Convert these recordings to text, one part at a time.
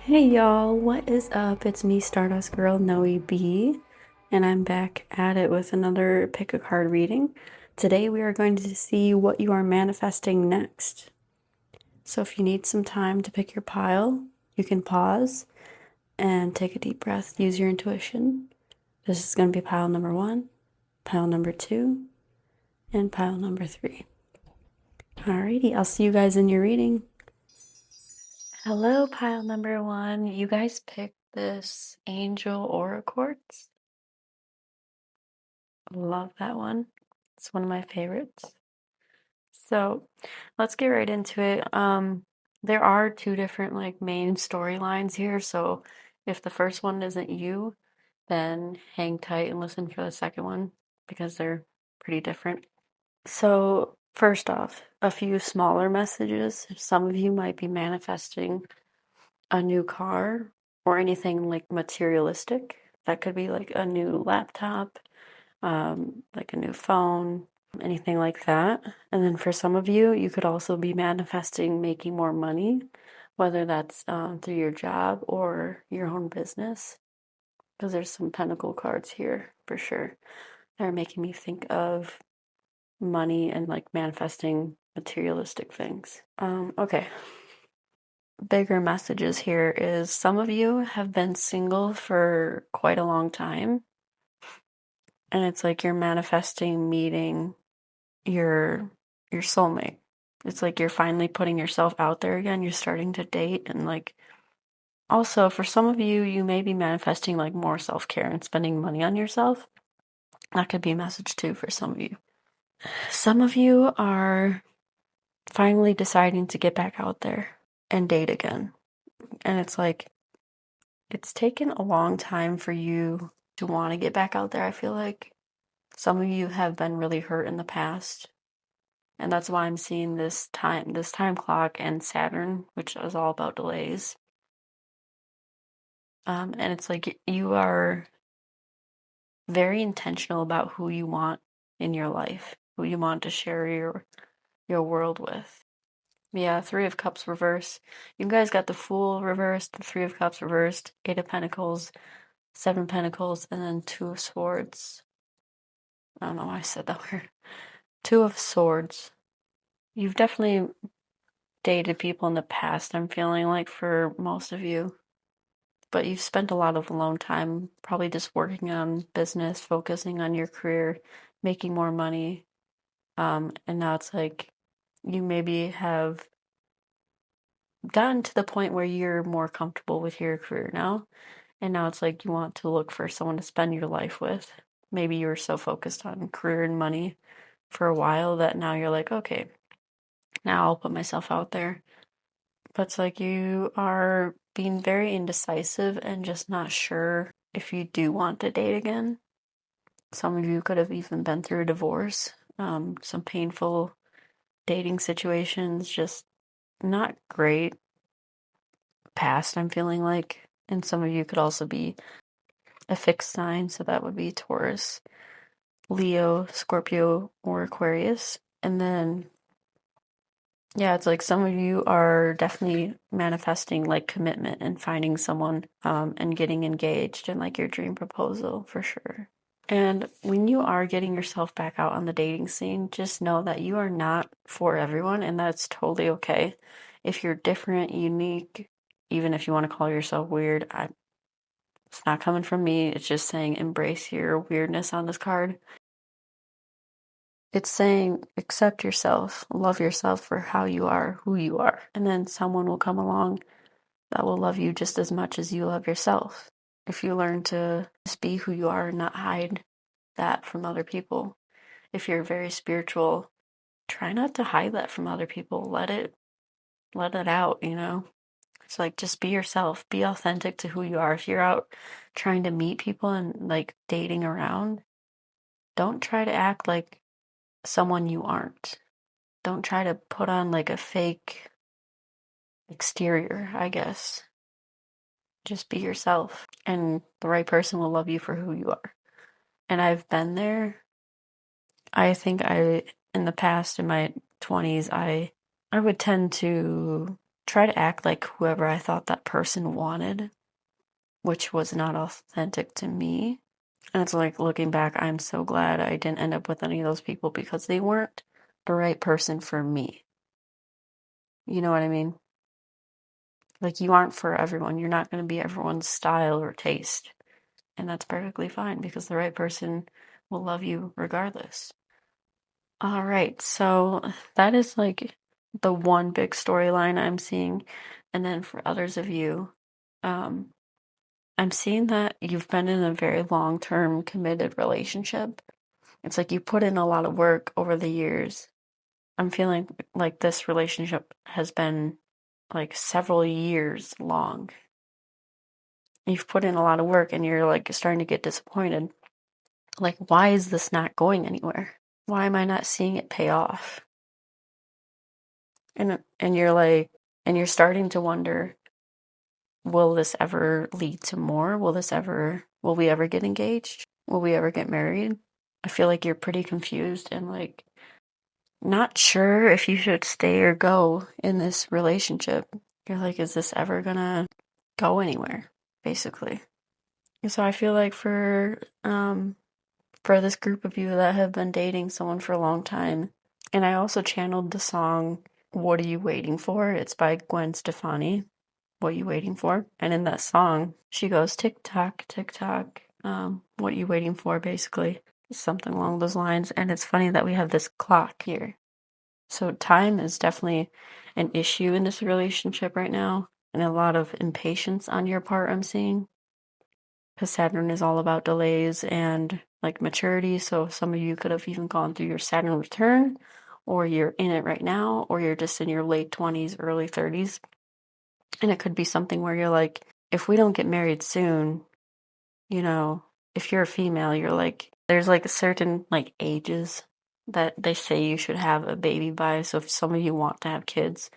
Hey y'all, what is up? It's me, Stardust Girl Noe B, and I'm back at it with another pick a card reading. Today we are going to see what you are manifesting next. So if you need some time to pick your pile, you can pause and take a deep breath, use your intuition. This is going to be pile number 1, pile number 2, and pile number 3. Alrighty, I'll see you guys in your reading. Hello, pile number 1. You guys picked this Angel Aura Quartz. Love that one. It's one of my favorites. So let's get right into it. There are two different main storylines here. So if the first one isn't you, then hang tight and listen for the second one because they're pretty different. So first off, a few smaller messages. Some of you might be manifesting a new car or anything materialistic. That could be like a new laptop, like a new phone, anything like that. And then for some of you, you could also be manifesting making more money, whether that's through your job or your own business, because there's some pentacle cards here for sure. They're making me think of money and manifesting materialistic things. Okay. Bigger messages here is some of you have been single for quite a long time, and it's like you're manifesting meeting your soulmate. It's like you're finally putting yourself out there again. You're starting to date, and also for some of you, you may be manifesting more self-care and spending money on yourself. That could be a message too for some of you. Some of you are finally deciding to get back out there and date again. And it's it's taken a long time for you to want to get back out there, I feel like. Some of you have been really hurt in the past. And that's why I'm seeing this time clock and Saturn, which is all about delays. And it's like you are very intentional about who you want in your life, who you want to share your world with. Yeah, Three of Cups reversed. You guys got the Fool reversed, the Three of Cups reversed, Eight of Pentacles, Seven of Pentacles, and then Two of Swords. I don't know why I said that word. Two of Swords. You've definitely dated people in the past, I'm feeling like, for most of you. But you've spent a lot of alone time probably just working on business, focusing on your career, making more money. And now it's like you maybe have gotten to the point where you're more comfortable with your career now. And now it's like you want to look for someone to spend your life with. Maybe you were so focused on career and money for a while that now you're like, okay, now I'll put myself out there. But it's like you are being very indecisive and just not sure if you do want to date again. Some of you could have even been through a divorce, some painful dating situations, just not great past, I'm feeling like. And some of you could also be a fixed sign, so that would be Taurus, Leo, Scorpio, or Aquarius. And then, yeah, it's like some of you are definitely manifesting commitment and finding someone and getting engaged in your dream proposal for sure. And when you are getting yourself back out on the dating scene, just know that you are not for everyone, and that's totally okay. If you're different, unique, even if you want to call yourself weird, it's not coming from me. It's just saying embrace your weirdness on this card. It's saying accept yourself, love yourself for how you are, who you are, and then someone will come along that will love you just as much as you love yourself. If you learn to just be who you are and not hide that from other people. If you're very spiritual, try not to hide that from other people. Let it out, you know? It's like just be yourself, be authentic to who you are. If you're out trying to meet people and dating around, don't try to act like someone you aren't. Don't try to put on a fake exterior, I guess. Just be yourself, and the right person will love you for who you are. And I've been there. I think in the past, in my 20s, I would tend to try to act like whoever I thought that person wanted, which was not authentic to me. And it's like looking back, I'm so glad I didn't end up with any of those people because they weren't the right person for me. You know what I mean? Like, you aren't for everyone. You're not going to be everyone's style or taste. And that's perfectly fine because the right person will love you regardless. All right, so that is like the one big storyline I'm seeing. And then for others of you, um, I'm seeing that you've been in a very long-term committed relationship. It's like you put in a lot of work over the years. I'm feeling like this relationship has been like several years long. You've put in a lot of work and you're like starting to get disappointed. Like, why is this not going anywhere? Why am I not seeing it pay off? And you're like, and you're starting to wonder, will this ever lead to more? Will we ever get engaged? Will we ever get married? I feel like you're pretty confused and like not sure if you should stay or go in this relationship. You're like, is this ever gonna go anywhere? Basically. And so I feel like for this group of you that have been dating someone for a long time, and I also channeled the song What Are You Waiting For? It's by Gwen Stefani. What are you waiting for? And in that song, she goes tick tock, tick tock. What are you waiting for? Basically, something along those lines. And it's funny that we have this clock here. So time is definitely an issue in this relationship right now, and a lot of impatience on your part, I'm seeing. Because Saturn is all about delays and like maturity. So some of you could have even gone through your Saturn return, or you're in it right now, or you're just in your late 20s, early 30s. And it could be something where you're like, if we don't get married soon, you know, if you're a female, you're like, there's like certain like ages that they say you should have a baby by. So if some of you want to have kids,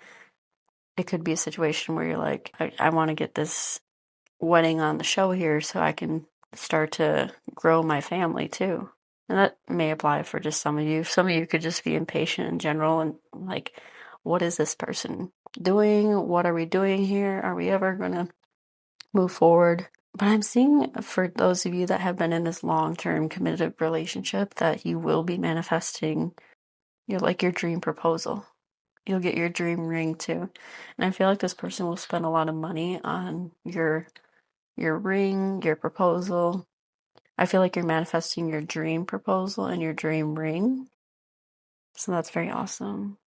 it could be a situation where you're like, I want to get this wedding on the show here so I can start to grow my family too. And that may apply for just some of you. Some of you could just be impatient in general and like, what is this person doing? What are we doing here? Are we ever going to move forward? But I'm seeing for those of you that have been in this long-term committed relationship that you will be manifesting your dream proposal. You'll get your dream ring too. And I feel like this person will spend a lot of money on your ring, your proposal. I feel like you're manifesting your dream proposal and your dream ring. So that's very awesome.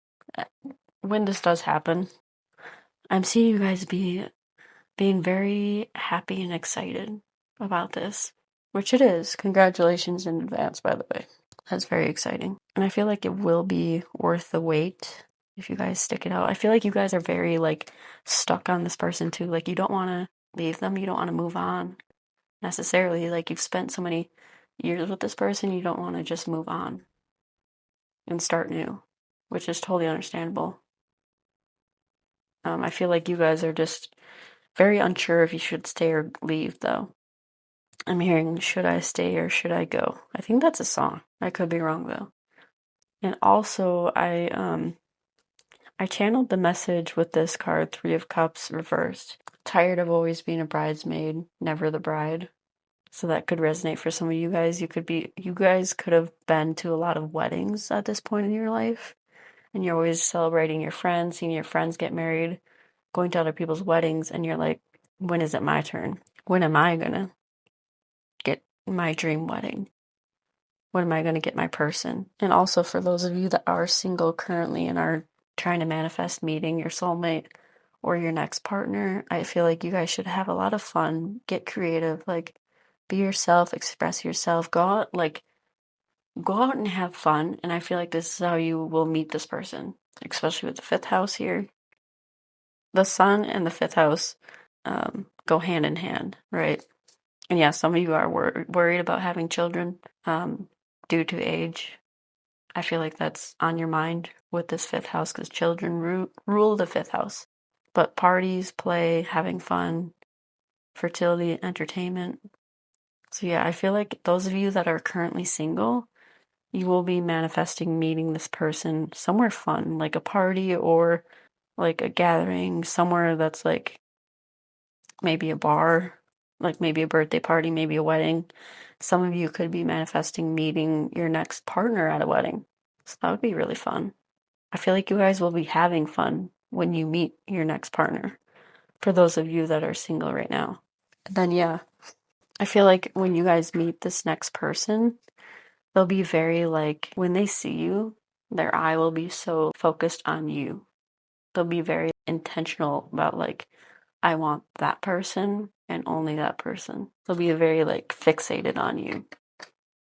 When this does happen, I'm seeing you guys being very happy and excited about this, which it is. Congratulations in advance, by the way. That's very exciting. And I feel like it will be worth the wait if you guys stick it out. I feel like you guys are very like stuck on this person too. Like you don't want to leave them, you don't want to move on necessarily. Like you've spent so many years with this person, you don't want to just move on and start new, which is totally understandable. I feel like you guys are just very unsure if you should stay or leave, though. I'm hearing, should I stay or should I go? I think that's a song. I could be wrong, though. And also, I channeled the message with this card, Three of Cups reversed. Tired of always being a bridesmaid, never the bride. So that could resonate for some of you guys. You guys could have been to a lot of weddings at this point in your life, and you're always celebrating your friends, seeing your friends get married, going to other people's weddings, and you're like, when is it my turn? When am I gonna get my dream wedding? When am I gonna get my person? And also for those of you that are single currently and are trying to manifest meeting your soulmate or your next partner, I feel like you guys should have a lot of fun, get creative, like be yourself, express yourself, go out and have fun. And I feel like this is how you will meet this person, especially with the fifth house here. The sun and the fifth house go hand in hand, right? And yeah, some of you are worried about having children due to age. I feel like that's on your mind with this fifth house because children rule the fifth house. But parties, play, having fun, fertility, entertainment. So yeah, I feel like those of you that are currently single, you will be manifesting meeting this person somewhere fun, like a party or like a gathering somewhere that's like maybe a bar, like maybe a birthday party, maybe a wedding. Some of you could be manifesting meeting your next partner at a wedding. So that would be really fun. I feel like you guys will be having fun when you meet your next partner, for those of you that are single right now. And then, yeah, I feel like when you guys meet this next person, they'll be very like, when they see you, their eye will be so focused on you. They'll be very intentional about like, I want that person and only that person. They'll be very like fixated on you.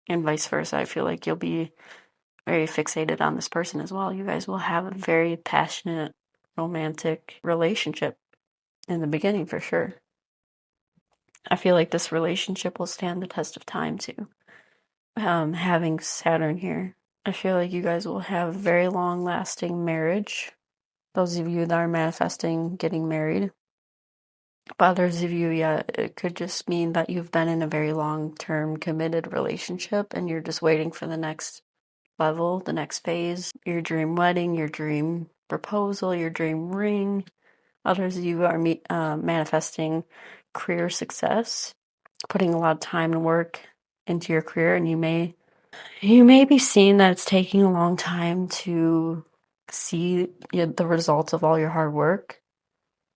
And vice versa. I feel like you'll be very fixated on this person as well. You guys will have a very passionate, romantic relationship in the beginning for sure. I feel like this relationship will stand the test of time too. Having Saturn here, I feel like you guys will have very long lasting marriage. Those of you that are manifesting getting married. But others of you, yeah, it could just mean that you've been in a very long term committed relationship and you're just waiting for the next level, the next phase, your dream wedding, your dream proposal, your dream ring. Others of you are manifesting career success, putting a lot of time and work into your career, and you may be seeing that it's taking a long time to see the results of all your hard work,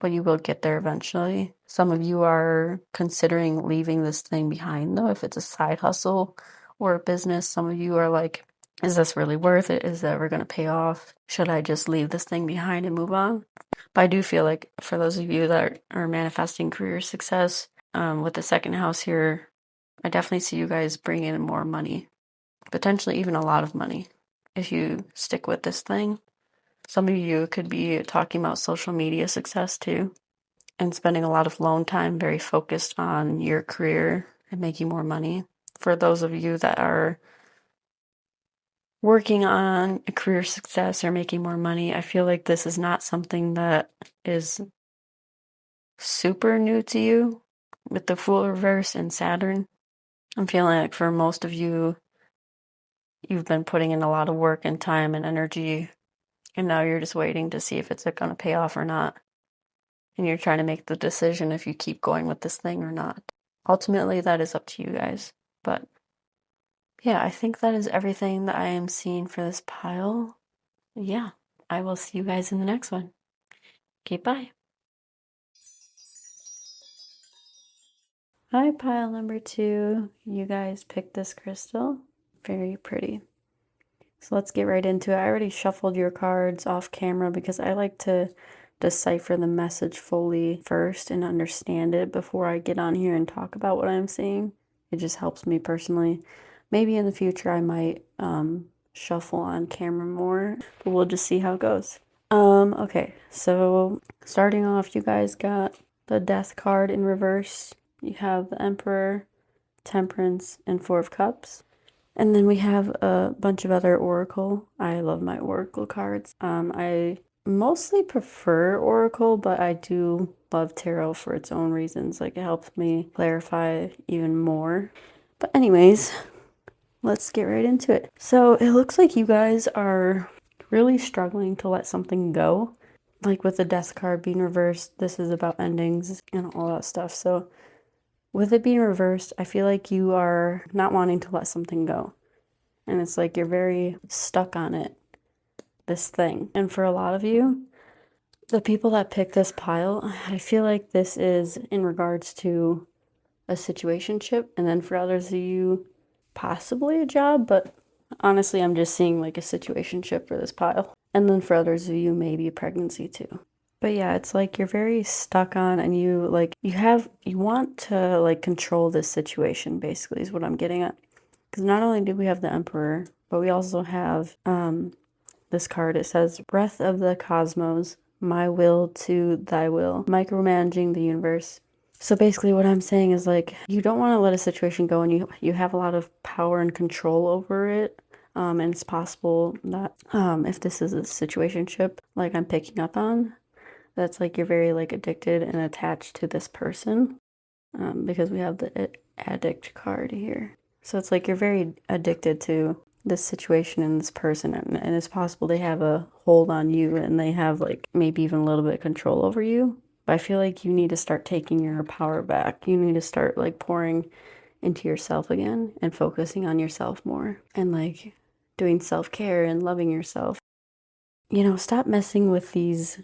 but you will get there eventually. Some of you are considering leaving this thing behind, though, if it's a side hustle or a business. Some of you are like, is this really worth it? Is it ever going to pay off? Should I just leave this thing behind and move on? But I do feel like for those of you that are manifesting career success, with the second house here, I definitely see you guys bringing in more money, potentially even a lot of money, if you stick with this thing. Some of you could be talking about social media success too, and spending a lot of alone time, very focused on your career and making more money. For those of you that are working on a career success or making more money, I feel like this is not something that is super new to you with the Fool reverse and Saturn. I'm feeling like for most of you, you've been putting in a lot of work and time and energy, and now you're just waiting to see if it's going to pay off or not. And you're trying to make the decision if you keep going with this thing or not. Ultimately, that is up to you guys. But yeah, I think that is everything that I am seeing for this pile. Yeah, I will see you guys in the next one. Okay, bye. Hi, pile number 2. You guys picked this crystal. Very pretty. So let's get right into it. I already shuffled your cards off camera because I like to decipher the message fully first and understand it before I get on here and talk about what I'm seeing. It just helps me personally. Maybe in the future I might shuffle on camera more, but we'll just see how it goes. Okay, so starting off, you guys got the Death card in reverse. You have the Emperor, Temperance, and Four of Cups. And then we have a bunch of other Oracle. I love my Oracle cards. I mostly prefer Oracle, but I do love Tarot for its own reasons. Like, it helps me clarify even more. But anyways, let's get right into it. So it looks like you guys are really struggling to let something go. Like with the Death card being reversed, this is about endings and all that stuff. So with it being reversed, I feel like you are not wanting to let something go. And it's like you're very stuck on it, this thing. And for a lot of you, the people that pick this pile, I feel like this is in regards to a situationship. And then for others of you, possibly a job. But honestly, I'm just seeing like a situationship for this pile. And then for others of you, maybe a pregnancy too. But yeah, it's like you're very stuck on, and you want to like control this situation, basically, is what I'm getting at. Because not only do we have the Emperor, but we also have this card. It says, Breath of the Cosmos, my will to thy will, micromanaging the universe. So basically what I'm saying is like, you don't want to let a situation go, and you have a lot of power and control over it. And it's possible that if this is a situationship, like I'm picking up on, that's like you're very like addicted and attached to this person, because we have the addict card here. So it's like you're very addicted to this situation and this person, and it's possible they have a hold on you and they have like maybe even a little bit of control over you. But I feel like you need to start taking your power back. You need to start like pouring into yourself again and focusing on yourself more and like doing self-care and loving yourself. You know, stop messing with these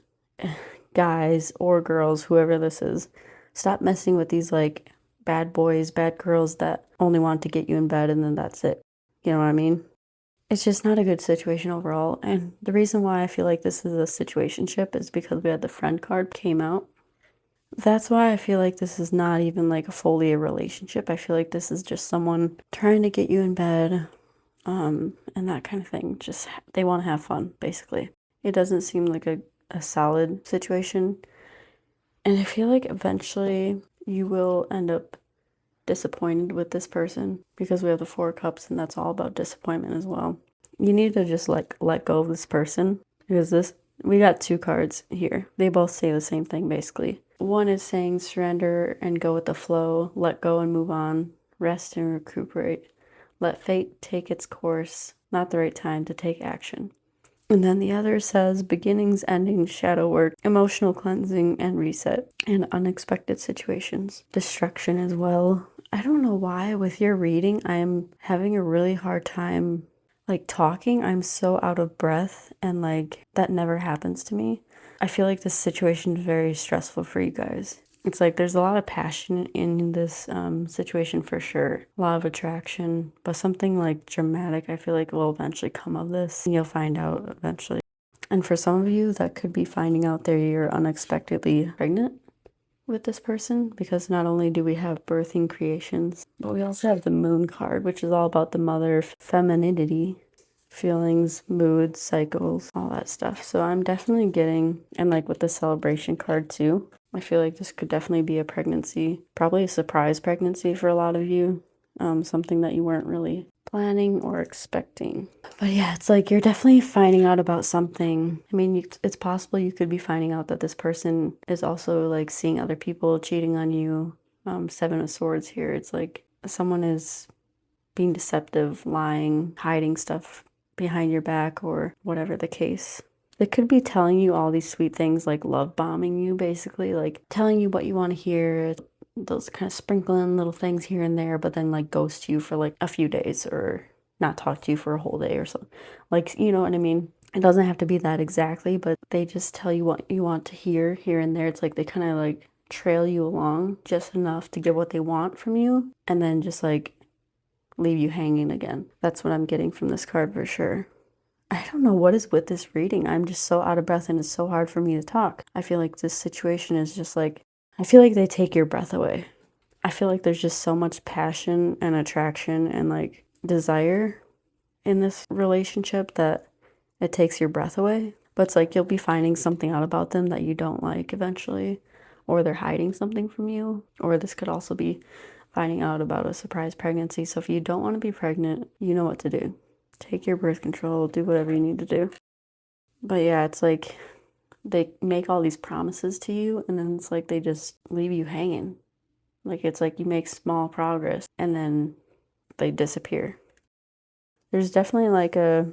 guys or girls, whoever this is. Stop messing with these like bad boys, bad girls that only want to get you in bed and then that's it. You know what I mean? It's just not a good situation overall. And the reason why I feel like this is a situationship is because we had the friend card came out. That's why I feel like this is not even like a fully a relationship. I feel like this is just someone trying to get you in bed, and that kind of thing. Just they want to have fun, basically. It doesn't seem like a solid situation. And I feel like eventually you will end up disappointed with this person because we have the Four of Cups and that's all about disappointment as well. You need to just like let go of this person because this we got two cards here. They both say the same thing basically. One is saying surrender and go with the flow, let go and move on, rest and recuperate. Let fate take its course, not the right time to take action. And then the other says beginnings, endings, shadow work, emotional cleansing and reset, and unexpected situations. Destruction as well. I don't know why with your reading I'm having a really hard time like talking. I'm so out of breath and like that never happens to me. I feel like this situation is very stressful for you guys. It's like there's a lot of passion in this situation for sure. A lot of attraction, but something like dramatic I feel like will eventually come of this. And you'll find out eventually. And for some of you, that could be finding out that you're unexpectedly pregnant with this person, because not only do we have birthing creations, but we also have the moon card, which is all about the mother femininity, feelings, moods, cycles, all that stuff. So I'm definitely getting, and like with the celebration card too, I feel like this could definitely be a pregnancy, probably a surprise pregnancy for a lot of you, something that you weren't really planning or expecting. But yeah, it's like you're definitely finding out about something. I mean, it's possible you could be finding out that this person is also like seeing other people cheating on you. Seven of Swords here. It's like someone is being deceptive, lying, hiding stuff behind your back or whatever the case. They could be telling you all these sweet things, like love bombing you, basically, like telling you what you want to hear, those kind of sprinkling little things here and there, but then like ghost you for like a few days or not talk to you for a whole day or something. Like, you know what I mean? It doesn't have to be that exactly, but they just tell you what you want to hear here and there. It's like they kind of like trail you along just enough to get what they want from you and then just like leave you hanging again. That's what I'm getting from this card for sure. I don't know what is with this reading. I'm just so out of breath and it's so hard for me to talk. I feel like this situation is just like, I feel like they take your breath away. I feel like there's just so much passion and attraction and like desire in this relationship that it takes your breath away. But it's like you'll be finding something out about them that you don't like eventually, or they're hiding something from you, or this could also be finding out about a surprise pregnancy. So if you don't want to be pregnant, you know what to do. Take your birth control, do whatever you need to do. But yeah, it's like they make all these promises to you and then it's like they just leave you hanging. Like it's like you make small progress and then they disappear. There's definitely like a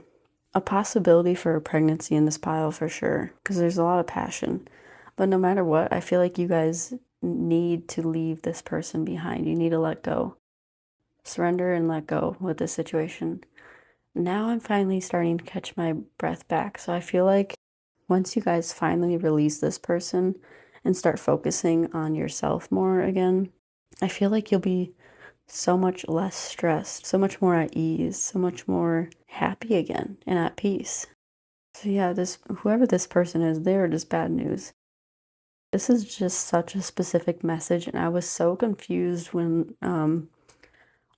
possibility for a pregnancy in this pile for sure, because there's a lot of passion. But no matter what, I feel like you guys need to leave this person behind. You need to let go. Surrender and let go with this situation. Now I'm finally starting to catch my breath back. So I feel like once you guys finally release this person and start focusing on yourself more again, I feel like you'll be so much less stressed, so much more at ease, so much more happy again and at peace. So yeah, this whoever this person is, they're just bad news. This is just such a specific message, and I was so confused when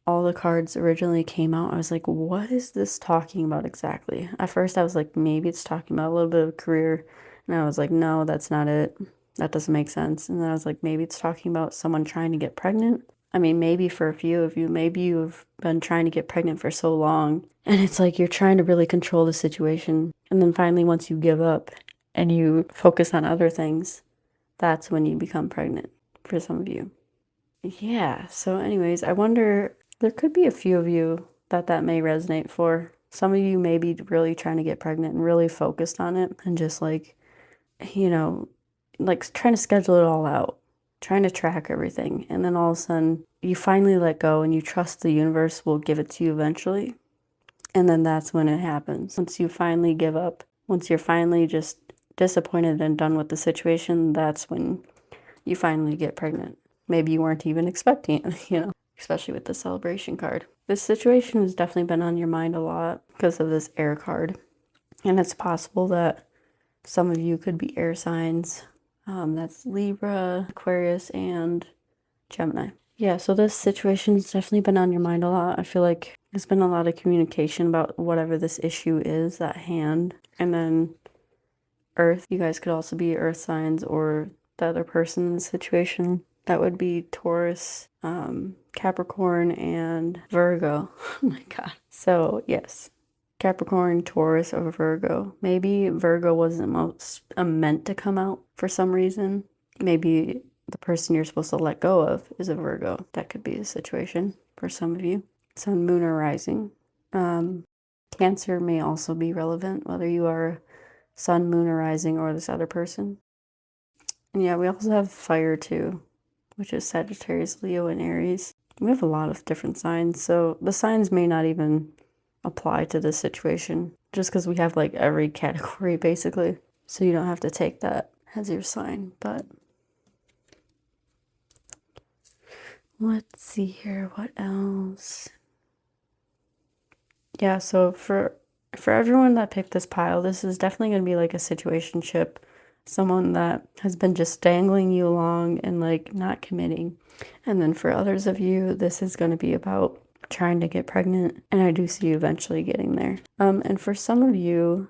all the cards originally came out. I was like, what is this talking about exactly? At first I was like, maybe it's talking about a little bit of career, and I was like, no, that's not it. That doesn't make sense. And then I was like, maybe it's talking about someone trying to get pregnant. I mean, maybe for a few of you, maybe you've been trying to get pregnant for so long, and it's like you're trying to really control the situation. And then finally, once you give up and you focus on other things, that's when you become pregnant for some of you. Yeah, so anyways, I wonder, there could be a few of you that may resonate for. Some of you may be really trying to get pregnant and really focused on it and just like, you know, like trying to schedule it all out, trying to track everything. And then all of a sudden you finally let go and you trust the universe will give it to you eventually. And then that's when it happens. Once you finally give up, once you're finally just disappointed and done with the situation, that's when you finally get pregnant. Maybe you weren't even expecting it, especially with the celebration card. This situation has definitely been on your mind a lot because of this air card. And it's possible that some of you could be air signs. That's Libra, Aquarius, and Gemini. Yeah, so this situation has definitely been on your mind a lot. I feel like there's been a lot of communication about whatever this issue is at hand. And then Earth, you guys could also be earth signs or the other person in the situation. That would be Taurus, Capricorn, and Virgo. Oh my God. So yes, Capricorn, Taurus, or Virgo. Maybe Virgo wasn't meant to come out for some reason. Maybe the person you're supposed to let go of is a Virgo. That could be the situation for some of you. Sun, Moon, or Rising. Cancer may also be relevant, whether you are Sun, Moon, or Rising, or this other person. And yeah, we also have fire too, which is Sagittarius, Leo, and Aries. We have a lot of different signs, so the signs may not even apply to this situation, just because we have like every category basically. So you don't have to take that as your sign, but let's see here, what else? Yeah, so for everyone that picked this pile, this is definitely going to be like a situationship, someone that has been just dangling you along and like not committing. And then for others of you, this is going to be about trying to get pregnant, and I do see you eventually getting there. And for some of you,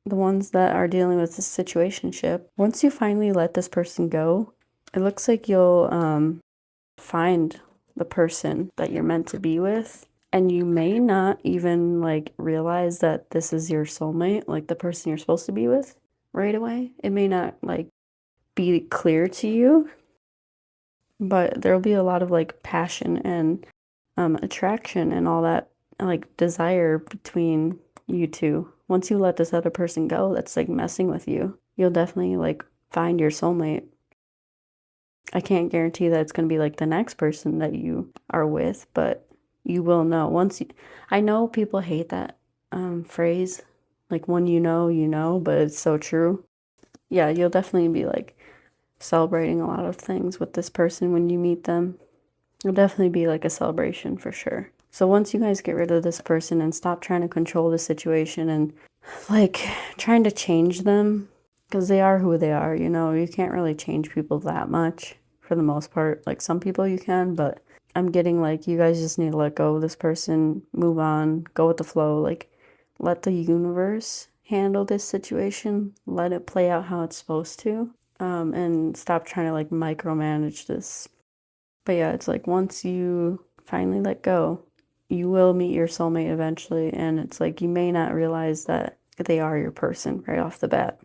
the ones that are dealing with this situationship, once you finally let this person go, it looks like you'll find the person that you're meant to be with. And you may not even like realize that this is your soulmate, like the person you're supposed to be with right away. It may not like be clear to you, but there'll be a lot of like passion and attraction and all that, like desire between you two. Once you let this other person go that's like messing with you, you'll definitely like find your soulmate. I can't guarantee that it's going to be like the next person that you are with, but you will know once you, I know people hate that phrase, like when you know, but it's so true. Yeah, you'll definitely be like celebrating a lot of things with this person when you meet them. It'll definitely be like a celebration for sure. So once you guys get rid of this person and stop trying to control the situation and like trying to change them, because they are who they are, you can't really change people that much for the most part. Like some people you can, but I'm getting like you guys just need to let go of this person, move on, go with the flow, like let the universe handle this situation, let it play out how it's supposed to, and stop trying to like micromanage this. But yeah, it's like once you finally let go, you will meet your soulmate eventually, and it's like you may not realize that they are your person right off the bat.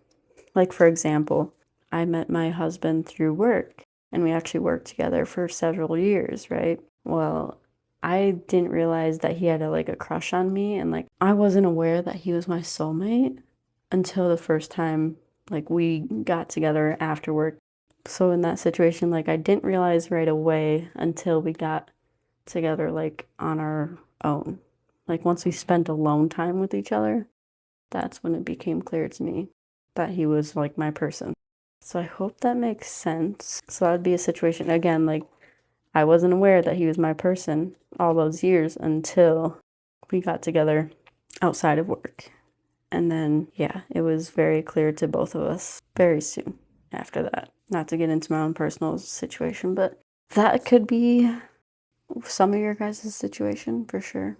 Like for example, I met my husband through work, and we actually worked together for several years, right? Well, I didn't realize that he had a crush on me, and like I wasn't aware that he was my soulmate until the first time like we got together after work. So in that situation, like I didn't realize right away until we got together like on our own. Like once we spent alone time with each other, that's when it became clear to me that he was like my person. So I hope that makes sense. So that'd be a situation again, like I wasn't aware that he was my person all those years until we got together outside of work. And then, yeah, it was very clear to both of us very soon after that. Not to get into my own personal situation, but that could be some of your guys' situation for sure.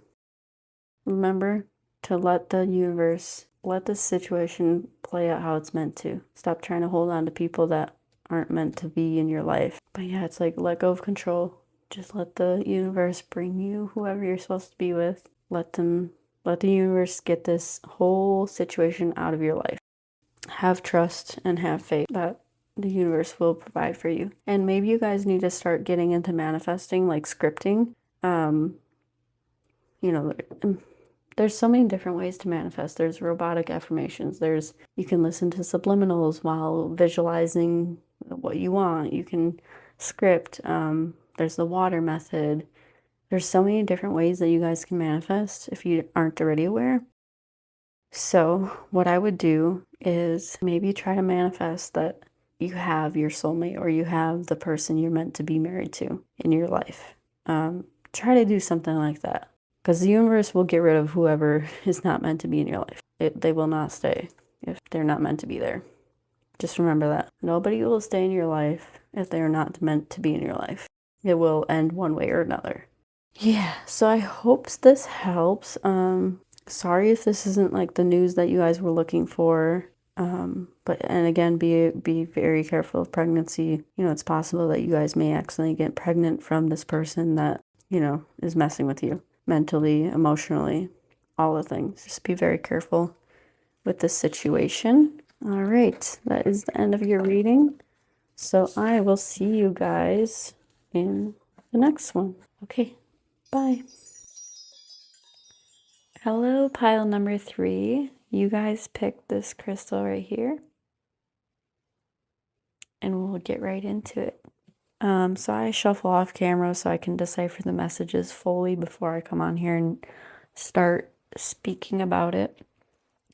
Remember to let the universe, let the situation play out how it's meant to. Stop trying to hold on to people that aren't meant to be in your life. But yeah, it's like let go of control. Just let the universe bring you whoever you're supposed to be with. Let the universe get this whole situation out of your life. Have trust and have faith that the universe will provide for you. And maybe you guys need to start getting into manifesting, like scripting. You know, There's so many different ways to manifest. There's robotic affirmations. You can listen to subliminals while visualizing what you want. You can script. There's the water method. There's so many different ways that you guys can manifest if you aren't already aware. So what I would do is maybe try to manifest that you have your soulmate or you have the person you're meant to be married to in your life. Try to do something like that, because the universe will get rid of whoever is not meant to be in your life. They will not stay if they're not meant to be there. Just remember that. Nobody will stay in your life if they're not meant to be in your life. It will end one way or another. Yeah, so I hope this helps. Sorry if this isn't like the news that you guys were looking for. And again, be very careful of pregnancy. You know, it's possible that you guys may accidentally get pregnant from this person that, you know, is messing with you mentally, emotionally, all the things. Just be very careful with this situation. All right, that is the end of your reading. So I will see you guys in the next one. Okay, bye. Hello, pile number 3. You guys picked this crystal right here. And we'll get right into it. So I shuffle off camera so I can decipher the messages fully before I come on here and start speaking about it.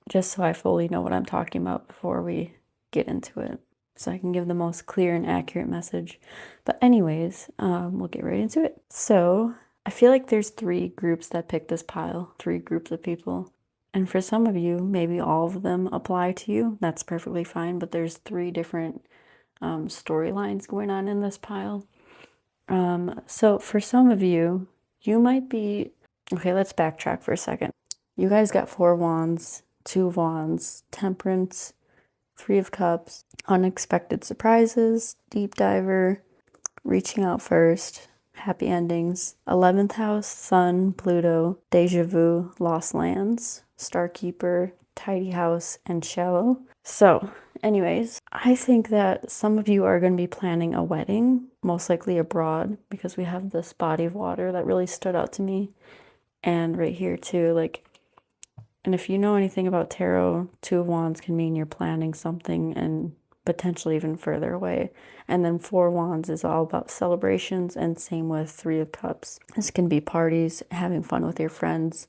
Just so I fully know what I'm talking about before we get into it. So I can give the most clear and accurate message. But anyways, we'll get right into it. So I feel like there's 3 groups that pick this pile, 3 groups of people. And for some of you, maybe all of them apply to you. That's perfectly fine. But there's 3 different storylines going on in this pile. So for some of you, you might be... Okay, let's backtrack for a second. You guys got 4 wands, 2 of wands, temperance, 3 of cups, unexpected surprises, deep diver, reaching out first, happy endings, 11th house, sun, Pluto, deja vu, lost lands, star keeper, tidy house, and shallow. So anyways, I think that some of you are going to be planning a wedding, most likely abroad, because we have this body of water that really stood out to me. And right here too, like, and if you know anything about tarot, 2 of wands can mean you're planning something and potentially even further away. And then 4 wands is all about celebrations, and same with 3 of cups. This can be parties, having fun with your friends.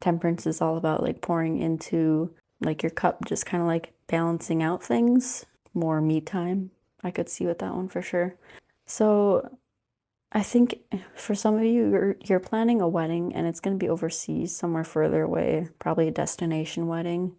Temperance is all about like pouring into like your cup, just kind of like balancing out things, more me time. I could see with that one for sure. So I think for some of you, you're planning a wedding and it's going to be overseas, somewhere further away, probably a destination wedding.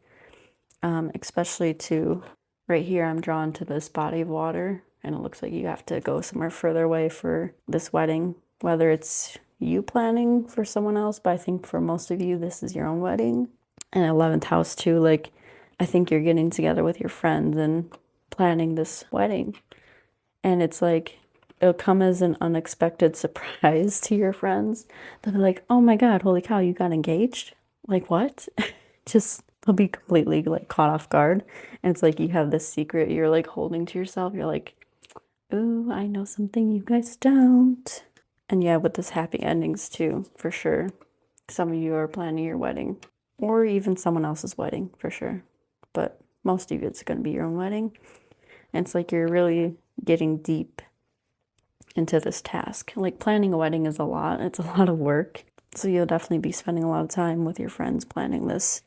Especially to right here, I'm drawn to this body of water, and it looks like you have to go somewhere further away for this wedding, whether it's you planning for someone else, but I think for most of you, this is your own wedding. And 11th house too, like I think you're getting together with your friends and planning this wedding. And it's like, it'll come as an unexpected surprise to your friends. They'll be like, oh my God, holy cow, you got engaged? Like what? Just, they'll be completely like caught off guard. And it's like you have this secret you're like holding to yourself. You're like, ooh, I know something you guys don't. And yeah, with this happy endings too, for sure. Some of you are planning your wedding, or even someone else's wedding, for sure. But most of you, it's going to be your own wedding. And it's like you're really getting deep into this task. Like planning a wedding is a lot. It's a lot of work. So you'll definitely be spending a lot of time with your friends planning this.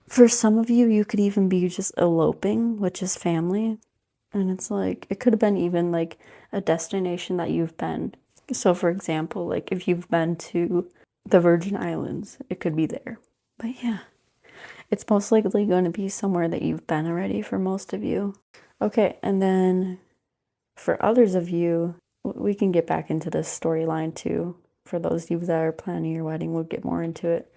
For some of you, you could even be just eloping, which is family. And it's like, it could have been even like a destination that you've been. So for example, like if you've been to the Virgin Islands, it could be there. But yeah, it's most likely going to be somewhere that you've been already for most of you. Okay, and then for others of you, we can get back into this storyline too. For those of you that are planning your wedding, we'll get more into it.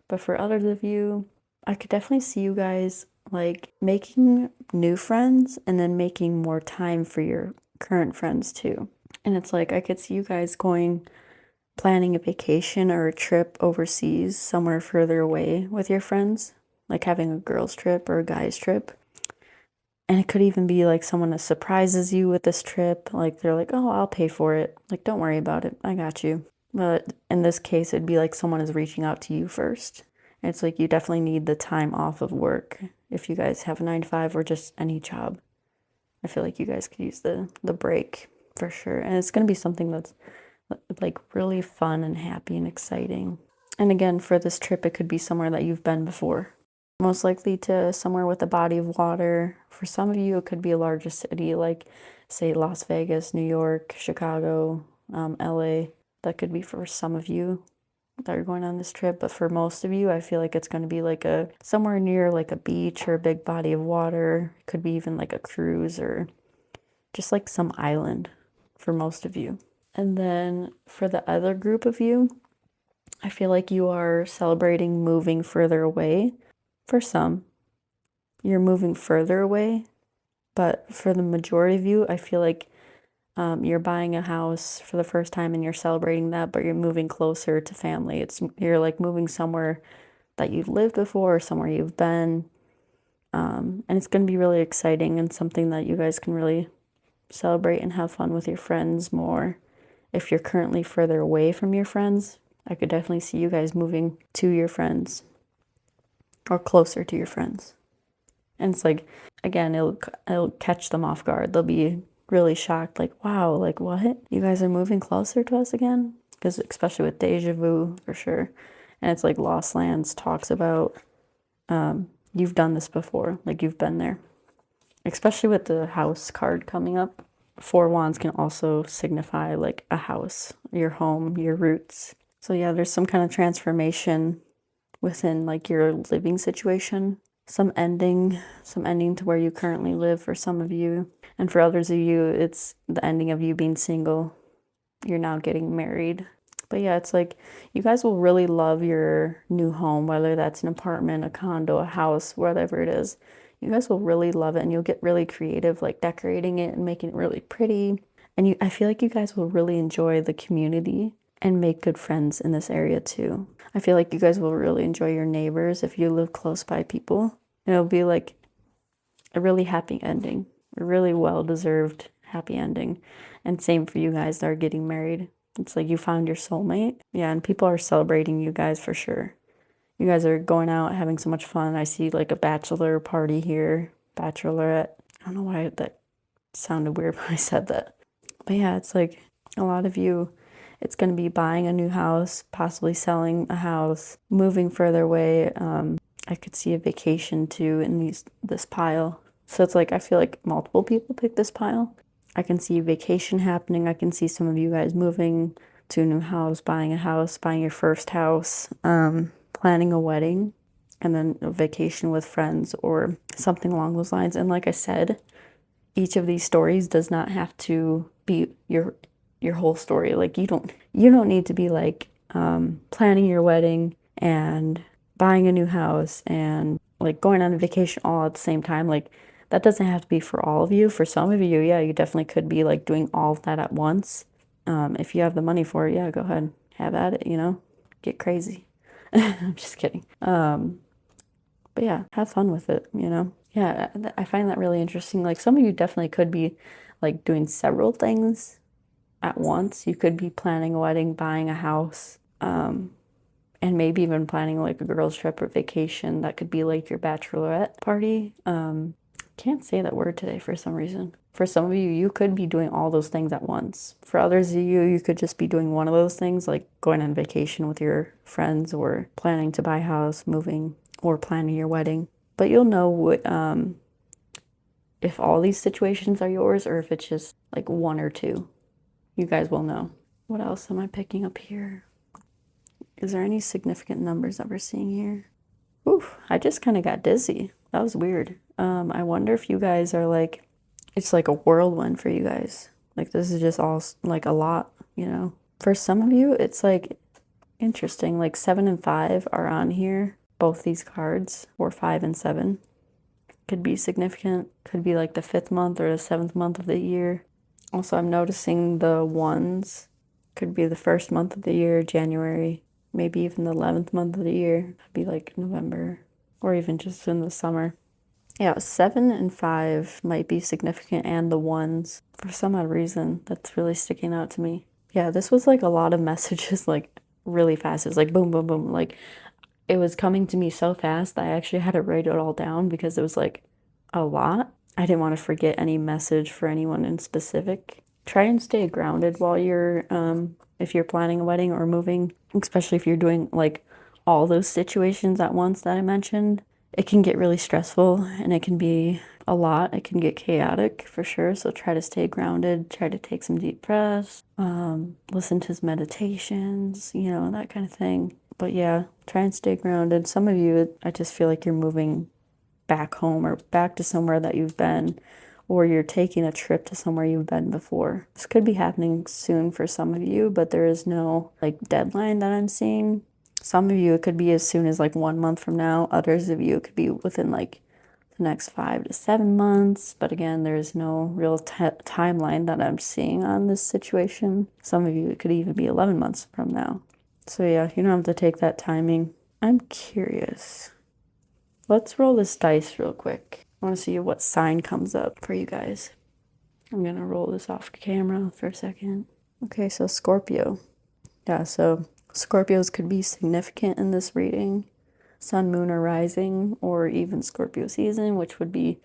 But for others of you, I could definitely see you guys like making new friends and then making more time for your current friends too. And it's like I could see you guys planning a vacation or a trip overseas somewhere further away with your friends, like having a girls trip or a guys trip. And it could even be like someone that surprises you with this trip. Like they're like, oh, I'll pay for it. Like, don't worry about it. I got you. But in this case, it'd be like someone is reaching out to you first. It's like you definitely need the time off of work if you guys have a 9 to 5 or just any job. I feel like you guys could use the break for sure. And it's going to be something that's like really fun and happy and exciting. And again, for this trip, it could be somewhere that you've been before. Most likely to somewhere with a body of water. For some of you, it could be a larger city like, say, Las Vegas, New York, Chicago, LA. That could be for some of you that are going on this trip. But for most of you, I feel like it's going to be like somewhere near like a beach or a big body of water. It could be even like a cruise or just like some island for most of you. And then for the other group of you, I feel like you are celebrating moving further away. For some, you're moving further away, but for the majority of you, I feel like you're buying a house for the first time and you're celebrating that, but you're moving closer to family. You're like moving somewhere that you've lived before or somewhere you've been. And it's going to be really exciting and something that you guys can really celebrate and have fun with your friends more. If you're currently further away from your friends, I could definitely see you guys moving to your friends or closer to your friends. And it's like, again, it'll catch them off guard. They'll be really shocked, like, wow, like what? You guys are moving closer to us again? Because especially with deja vu, for sure. And it's like Lost Lands talks about, you've done this before, like you've been there. Especially with the house card coming up. 4 wands can also signify like a house, your home, your roots. So yeah, there's some kind of transformation within like your living situation. Some ending to where you currently live for some of you. And for others of you, it's the ending of you being single. You're now getting married. But yeah, it's like you guys will really love your new home, whether that's an apartment, a condo, a house, whatever it is. You guys will really love it and you'll get really creative, like decorating it and making it really pretty. And I feel like you guys will really enjoy the community and make good friends in this area too. I feel like you guys will really enjoy your neighbors if you live close by people. It'll be like a really happy ending, a really well-deserved happy ending. And same for you guys that are getting married. It's like you found your soulmate. Yeah, and people are celebrating you guys for sure. You guys are going out having so much fun. I see like a bachelor party here, bachelorette. I don't know why that sounded weird when I said that. But yeah, it's like a lot of you, it's going to be buying a new house, possibly selling a house, moving further away. I could see a vacation too in this pile. So it's like I feel like multiple people picked this pile. I can see vacation happening. I can see some of you guys moving to a new house, buying your first house, planning a wedding, and then a vacation with friends or something along those lines. And like I said, each of these stories does not have to be your whole story. Like you don't need to be like planning your wedding and buying a new house and like going on a vacation all at the same time. Like that doesn't have to be for all of you. For some of you, yeah, you definitely could be like doing all of that at once. If you have the money for it, yeah, go ahead, have at it, get crazy. I'm just kidding. But yeah, have fun with it, Yeah, I find that really interesting. Like some of you definitely could be like doing several things at once. You could be planning a wedding, buying a house, and maybe even planning like a girls' trip or vacation. That could be like your bachelorette party. Can't say that word today for some reason. For some of you, you could be doing all those things at once. For others of you, you could just be doing one of those things, like going on vacation with your friends or planning to buy a house, moving, or planning your wedding. But you'll know what, if all these situations are yours or if it's just like one or two. You guys will know. What else am I picking up here? Is there any significant numbers that we're seeing here? Oof, I just kind of got dizzy. That was weird. I wonder if you guys are like, it's like a whirlwind for you guys. Like this is just all like a lot, For some of you, it's like interesting. Like 7 and 5 are on here. Both these cards, or 5 and 7, could be significant. Could be like the 5th month or the 7th month of the year. Also, I'm noticing the ones could be the 1st month of the year, January, maybe even the 11th month of the year. Could be like November or even just in the summer. Yeah, 7 and 5 might be significant, and the ones for some odd reason that's really sticking out to me. Yeah, this was like a lot of messages like really fast. It's like boom, boom, boom. Like it was coming to me so fast that I actually had to write it all down because it was like a lot. I didn't want to forget any message for anyone in specific. Try and stay grounded while you're, if you're planning a wedding or moving, especially if you're doing like all those situations at once that I mentioned. It can get really stressful and it can be a lot. It can get chaotic for sure. So try to stay grounded, try to take some deep breaths, listen to his meditations, you know, that kind of thing. But yeah, try and stay grounded. Some of you, I just feel like you're moving back home or back to somewhere that you've been, or you're taking a trip to somewhere you've been before. This could be happening soon for some of you, but there is no like deadline that I'm seeing. Some of you, it could be as soon as like 1 month from now. Others of you, it could be within like the next 5 to 7 months. But again, there's no real timeline that I'm seeing on this situation. Some of you, it could even be 11 months from now. So yeah, you don't have to take that timing. I'm curious. Let's roll this dice real quick. I want to see what sign comes up for you guys. I'm going to roll this off camera for a second. Okay, so Scorpio. Yeah, so Scorpios could be significant in this reading. Sun, moon, or rising, or even Scorpio season, which would be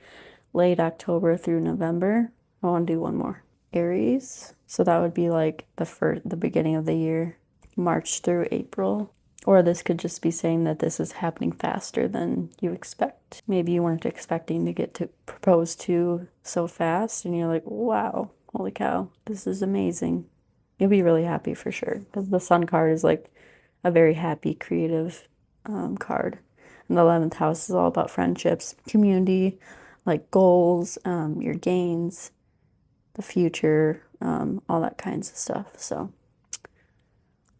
late October through November. I want to do one more. Aries. So that would be like the beginning of the year, March through April. Or this could just be saying that this is happening faster than you expect. Maybe you weren't expecting to get to propose to so fast, and you're like, wow, holy cow, this is amazing. You'll be really happy for sure, because the Sun card is like a very happy, creative card. And the 11th house is all about friendships, community, like goals, your gains, the future, all that kinds of stuff. So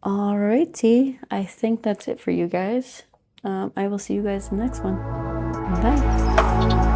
alrighty, I think that's it for you guys. I will see you guys in the next one. Bye.